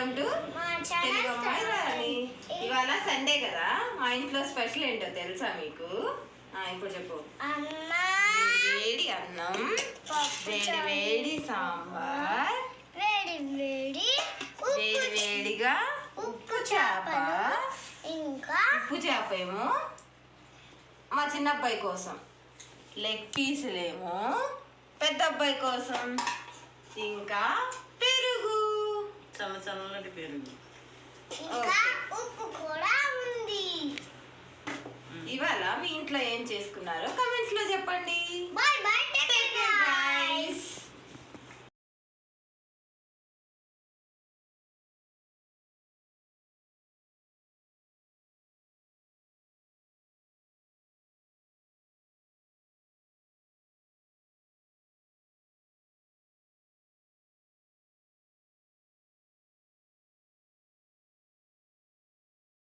Welcome to Telugu అమ్మాయి రాణి. ఇవాళ Sunday కదా, మా ఇంట్లో స్పెషల్ ఏంటో తెలుసా మీకు? ఇప్పుడు చెప్పు. వేడి అన్నం, వేడి వేడి సాంబార్, వేడి వేడిగా ఉప్పు చేప. ఇంకా ఉప్పు చేప ఏమో మా చిన్న అబ్బాయి కోసం, లెగ్ పీసులేమో పెద్ద అబ్బాయి కోసం, ఇంకా పెరుగు, చల్లటి పెరుగు, ఉప్పు కూడా ఉంది. ఇవాళ మీ ఇంట్లో ఏం చేసుకున్నారో కమెంట్స్ లో చెప్పండి. By by.